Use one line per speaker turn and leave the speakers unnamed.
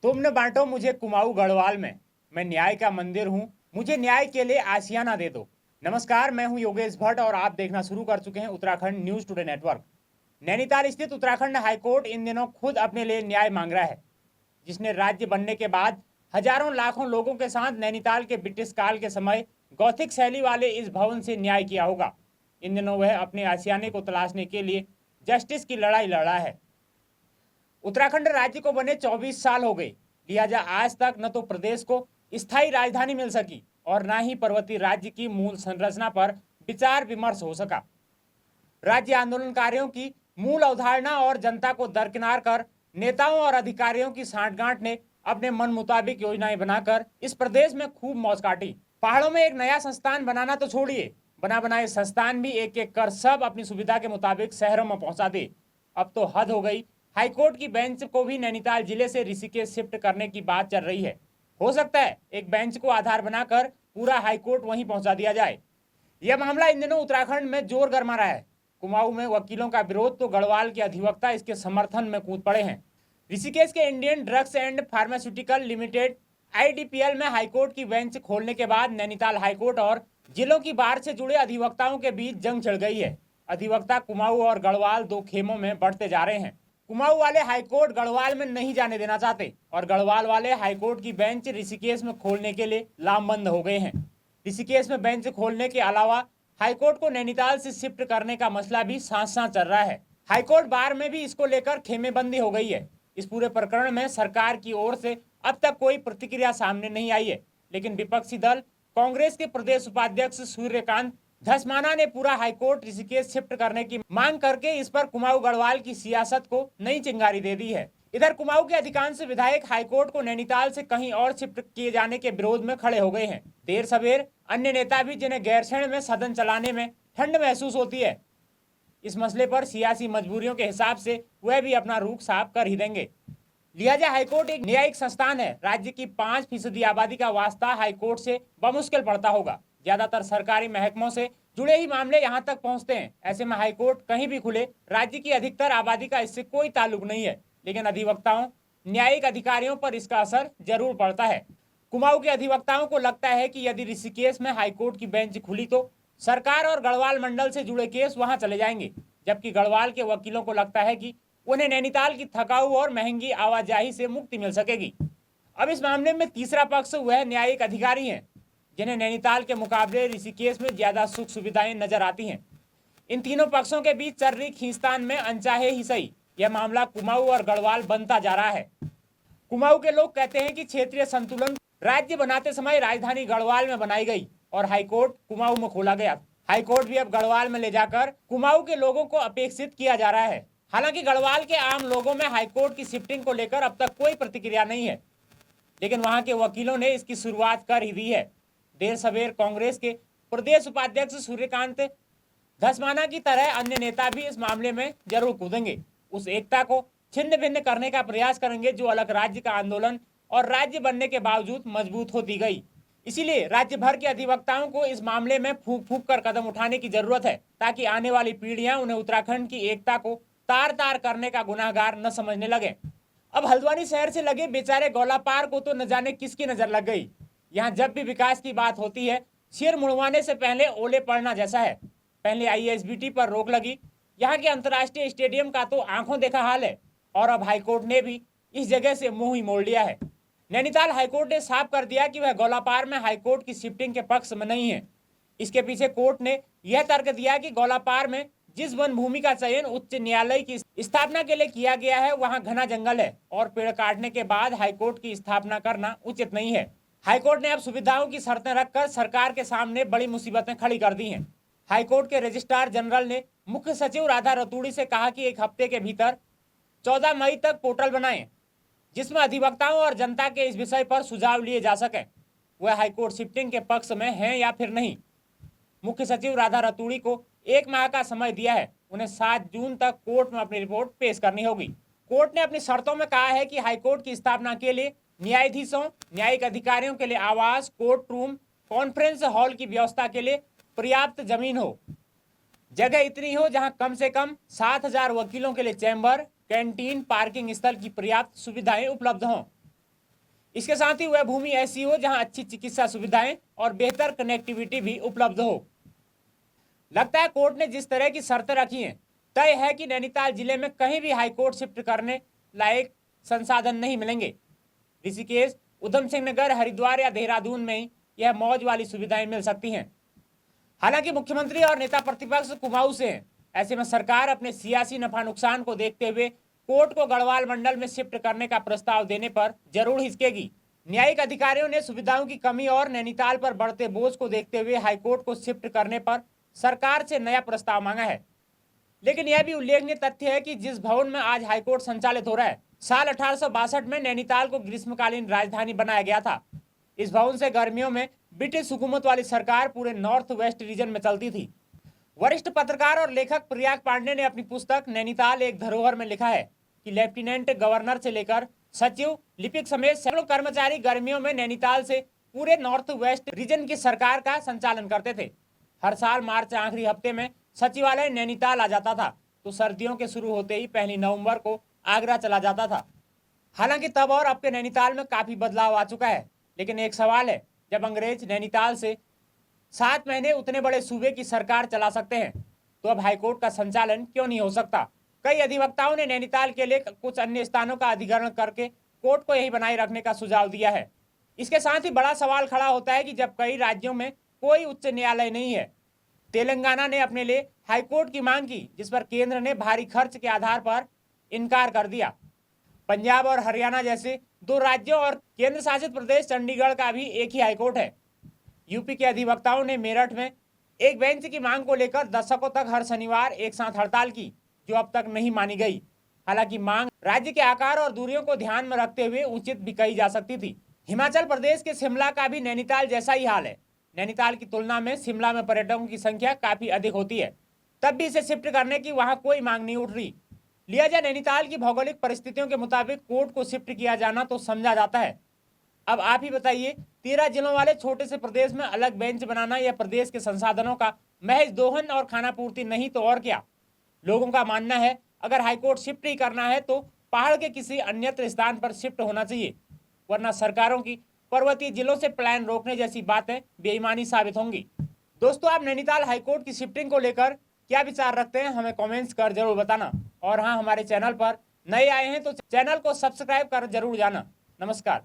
तुमने बांटो मुझे कुमाऊं गढ़वाल में, मैं न्याय का मंदिर हूं, मुझे न्याय के लिए आशियाना दे दो। नमस्कार, मैं हूं योगेश भट्ट और आप देखना शुरू कर चुके हैं Uttarakhand news today network. Nainital स्थित उत्तराखंड हाईकोर्ट इन दिनों खुद अपने लिए न्याय मांग रहा है, जिसने राज्य बनने के बाद हजारों लाखों लोगों के साथ नैनीताल के ब्रिटिश काल के समय गौथिक शैली वाले इस भवन से न्याय किया होगा। इन दिनों वह अपने आशियाने को तलाशने के लिए जस्टिस की लड़ाई लड़ रहा है। उत्तराखंड राज्य को बने 24 साल हो गए, लिहाजा आज तक न तो प्रदेश को स्थायी राजधानी मिल सकी और न ही पर्वतीय राज्य की मूल संरचना पर विचार विमर्श हो सका। राज्य आंदोलनकारियों की मूल अवधारणा और जनता को दरकिनार कर नेताओं और अधिकारियों की सांठगांठ ने अपने मन मुताबिक योजनाएं बनाकर इस प्रदेश में खूब मौज काटी। पहाड़ों में एक नया संस्थान बनाना तो छोड़िए, बना बनाए संस्थान भी एक एक कर सब अपनी सुविधा के मुताबिक शहरों में पहुंचा दे। अब तो हद हो गई, हाईकोर्ट की बेंच को भी नैनीताल जिले से ऋषिकेश शिफ्ट करने की बात चल रही है। हो सकता है एक बेंच को आधार बनाकर पूरा हाईकोर्ट वहीं पहुंचा दिया जाए। यह मामला इन दिनों उत्तराखंड में जोर गरमा रहा है। कुमाऊं में वकीलों का विरोध तो गढ़वाल के अधिवक्ता इसके समर्थन में कूद पड़े हैं। ऋषिकेश के Indian drugs and pharmaceutical limited IDPL में हाईकोर्ट की बेंच खोलने के बाद नैनीताल हाईकोर्ट और जिलों की बार से जुड़े अधिवक्ताओं के बीच जंग छिड़ गई है। अधिवक्ता कुमाऊं और गढ़वाल दो खेमों में बढ़ते जा रहे हैं। कुमाऊं वाले हाईकोर्ट गढ़वाल में नहीं जाने देना चाहते और गढ़वाल वाले हाईकोर्ट की बेंच ऋषिकेश में खोलने के लिए लामबंद हो गए हैं। ऋषिकेश में बेंच खोलने के अलावा हाईकोर्ट को नैनीताल से शिफ्ट करने का मसला भी साथ साथ चल रहा है। हाईकोर्ट बार में भी इसको लेकर खेमेबंदी हो गई है। इस पूरे प्रकरण में सरकार की ओर से अब तक कोई प्रतिक्रिया सामने नहीं आई है, लेकिन विपक्षी दल कांग्रेस के प्रदेश उपाध्यक्ष सूर्यकांत धस्माना ने पूरा हाईकोर्ट ऋषिकेश शिफ्ट करने की मांग करके इस पर कुमाऊं गढ़वाल की सियासत को नई चिंगारी दे दी है। इधर कुमाऊं के अधिकांश विधायक हाईकोर्ट को नैनीताल से कहीं और शिफ्ट किए जाने के विरोध में खड़े हो गए हैं। देर सवेर अन्य नेता भी, जिन्हें गैरसैंण में सदन चलाने में ठंड महसूस होती है, इस मसले पर सियासी मजबूरियों के हिसाब से वह भी अपना रुख साफ कर ही देंगे। लिहाजा हाईकोर्ट एक न्यायिक संस्थान है। राज्य की 5% आबादी का वास्ता हाईकोर्ट से बमुश्किल पड़ता होगा। ज्यादातर सरकारी महकमों से जुड़े ही मामले यहां तक पहुंचते हैं। ऐसे में हाईकोर्ट कहीं भी खुले, राज्य की अधिकतर आबादी का इससे कोई ताल्लुक नहीं है, लेकिन अधिवक्ताओं, न्यायिक अधिकारियों पर इसका असर जरूर पड़ता है। कुमाऊं के अधिवक्ताओं को लगता है कि यदि ऋषिकेश में हाईकोर्ट की बेंच खुली तो सरकार और गढ़वाल मंडल से जुड़े केस वहां चले जाएंगे, जबकि गढ़वाल के वकीलों को लगता है कि उन्हें नैनीताल की थकाऊ और महंगी आवाजाही से मुक्ति मिल सकेगी। अब इस मामले में तीसरा पक्ष वह न्यायिक अधिकारी हैं, जिन्हें नैनीताल के मुकाबले ऋषिकेश में ज्यादा सुख सुविधाएं नजर आती हैं। इन तीनों पक्षों के बीच चल रही खींचतान में अनचाहे ही सही यह मामला कुमाऊं और गढ़वाल बनता जा रहा है। कुमाऊं के लोग कहते हैं कि क्षेत्रीय संतुलन राज्य बनाते समय राजधानी गढ़वाल में बनाई गई और हाईकोर्ट कुमाऊं में खोला गया। हाईकोर्ट भी अब गढ़वाल में ले जाकर कुमाऊं के लोगों को अपेक्षित किया जा रहा है। हालांकि गढ़वाल के आम लोगों में हाईकोर्ट की शिफ्टिंग को लेकर अब तक कोई प्रतिक्रिया नहीं है, लेकिन वहां के वकीलों ने इसकी शुरुआत कर ही दी है। देर सवेर कांग्रेस के प्रदेश उपाध्यक्ष सूर्यकांत धस्माना की तरह अन्य नेता भी इस मामले में जरूर कूदेंगे। उस एकता को छिन्न भिन्न करने का प्रयास करेंगे जो अलग राज्य का आंदोलन और राज्य बनने के बावजूद मजबूत होती गई। इसीलिए राज्य भर के अधिवक्ताओं को इस मामले में फूंक फूंक कर कदम उठाने की जरूरत है, ताकि आने वाली पीढ़ियां उन्हें उत्तराखंड की एकता को तार तार करने का गुनाहगार न समझने लगे। अब हल्द्वानी शहर से लगे बेचारे गौलापार को तो न जाने किसकी नजर लग गई। यहाँ जब भी विकास की बात होती है, सिर मुड़वाने से पहले ओले पड़ना जैसा है। पहले ISBT पर रोक लगी, यहाँ के अंतर्राष्ट्रीय स्टेडियम का तो आंखों देखा हाल है, और अब हाईकोर्ट ने भी इस जगह से मुंह ही मोड़ लिया है। नैनीताल हाईकोर्ट ने साफ कर दिया कि वह गौलापार में हाईकोर्ट की शिफ्टिंग के पक्ष में नहीं है। इसके पीछे कोर्ट ने यह तर्क दिया कि गौलापार में जिस वन भूमि का चयन उच्च न्यायालय की स्थापना के लिए किया गया है, वहां घना जंगल है और पेड़ काटने के बाद हाईकोर्ट की स्थापना करना उचित नहीं है। हाईकोर्ट ने अब सुविधाओं की शर्तें रखकर सरकार के सामने बड़ी मुसीबतें खड़ी कर दी हैं। हाईकोर्ट के रजिस्ट्रार जनरल ने मुख्य सचिव राधा रतूड़ी से कहा कि एक हफ्ते के भीतर 14 मई तक पोर्टल बनाएं, जिसमें अधिवक्ताओं और जनता के इस विषय पर सुझाव लिए जा सके, वह हाईकोर्ट शिफ्टिंग के पक्ष में है या फिर नहीं। मुख्य सचिव राधा रतूड़ी को 1 माह का समय दिया है। उन्हें 7 जून तक कोर्ट में अपनी रिपोर्ट पेश करनी होगी। कोर्ट ने अपनी शर्तों में कहा है कि हाईकोर्ट की स्थापना के लिए न्यायाधीशों, न्यायिक अधिकारियों के लिए आवास, कोर्ट रूम, कॉन्फ्रेंस हॉल की व्यवस्था के लिए पर्याप्त जमीन हो, जगह इतनी हो जहां कम से कम 7,000 वकीलों के लिए चैम्बर, कैंटीन, पार्किंग स्थल की पर्याप्त सुविधाएं उपलब्ध हों। इसके साथ ही वह भूमि ऐसी हो जहां अच्छी चिकित्सा सुविधाएं और बेहतर कनेक्टिविटी भी उपलब्ध हो। लगता है कोर्ट ने जिस तरह की शर्तें रखी हैं, तय है कि नैनीताल जिले में कहीं भी हाईकोर्ट शिफ्ट करने लायक संसाधन नहीं मिलेंगे। ऋषिकेश, उधम सिंह नगर, हरिद्वार या देहरादून में ही यह मौज वाली सुविधाएं मिल सकती हैं। हालांकि मुख्यमंत्री और नेता प्रतिपक्ष कुमाऊं से हैं, ऐसे में सरकार अपने सियासी नफा नुकसान को देखते हुए कोर्ट को गढ़वाल मंडल में शिफ्ट करने का प्रस्ताव देने पर जरूर हिचकेगी। न्यायिक अधिकारियों ने सुविधाओं की कमी और नैनीताल पर बढ़ते बोझ को देखते हुए हाईकोर्ट को शिफ्ट करने पर सरकार से नया प्रस्ताव मांगा है। लेकिन यह भी उल्लेखनीय तथ्य है कि जिस भवन में आज हाईकोर्ट संचालित हो रहा है, साल 1862 में नैनीताल को ग्रीष्मकालीन राजधानी बनाया गया था। इस भवन से गर्मियों में ब्रिटिश हुकूमत वाली सरकार पूरे नॉर्थ वेस्ट रीजन में चलती थी। वरिष्ठ पत्रकार और लेखक प्रयाग पांडे ने अपनी पुस्तक नैनीताल एक धरोहर में लिखा है कि लेफ्टिनेंट गवर्नर से लेकर सचिव, लिपिक समेत सैकड़ों कर्मचारी गर्मियों में नैनीताल से पूरे नॉर्थ वेस्ट रीजन की सरकार का संचालन करते थे। हर साल मार्च आखिरी हफ्ते में सचिवालय नैनीताल आ जाता था, तो सर्दियों के शुरू होते ही 1 नवंबर को आगरा चला जाता था। हालांकि तब और अब के नैनीताल में काफी बदलाव आ चुका है। लेकिन एक सवाल है, जब अंग्रेज नैनीताल से 7 महीने उतने बड़े सूबे की सरकार चला सकते हैं, तो अब हाईकोर्ट का संचालन क्यों नहीं हो सकता? कई अधिवक्ताओं ने नैनीताल के लिए कुछ अन्य स्थानों का अधिग्रहण करके कोर्ट को यही बनाए रखने का सुझाव दिया है। इसके साथ ही बड़ा सवाल खड़ा होता है कि जब कई राज्यों में कोई उच्च न्यायालय नहीं है, तेलंगाना ने अपने लिए हाईकोर्ट की मांग की, जिस पर केंद्र ने भारी खर्च के आधार पर इनकार कर दिया। पंजाब और हरियाणा जैसे 2 राज्यों और केंद्र शासित प्रदेश चंडीगढ़ का भी एक ही हाईकोर्ट है। यूपी के अधिवक्ताओं ने मेरठ में एक बेंच की मांग को लेकर दशकों तक हर शनिवार एक साथ हड़ताल की, जो अब तक नहीं मानी गई। हालांकि मांग राज्य के आकार और दूरियों को ध्यान में रखते हुए उचित भी कही जा सकती थी। हिमाचल प्रदेश के शिमला का भी नैनीताल जैसा ही हाल है। नैनीताल की तुलना में शिमला में पर्यटकों की संख्या काफी अधिक होती है, तब भी इसे शिफ्ट करने की वहां कोई मांग नहीं उठ रही। लिया जाए नैनीताल की भौगोलिक परिस्थितियों के मुताबिक कोर्ट को शिफ्ट किया जाना तो समझा जाता है। अब आप ही बताइए, 13 जिलों वाले छोटे से प्रदेश में अलग बेंच बनाना या प्रदेश के संसाधनों का महज दोहन और खाना पूर्ति नहीं तो और क्या? लोगों का मानना है अगर हाईकोर्ट शिफ्ट ही करना है तो पहाड़ के किसी अन्यत्र स्थान पर शिफ्ट होना चाहिए, वरना सरकारों की पर्वतीय जिलों से प्लान रोकने जैसी बातें बेईमानी साबित होंगी। दोस्तों, आप नैनीताल हाईकोर्ट की शिफ्टिंग को लेकर क्या विचार रखते हैं, हमें कमेंट्स कर जरूर बताना। और हाँ, हमारे चैनल पर नए आए हैं तो चैनल को सब्सक्राइब कर जरूर जाना। नमस्कार।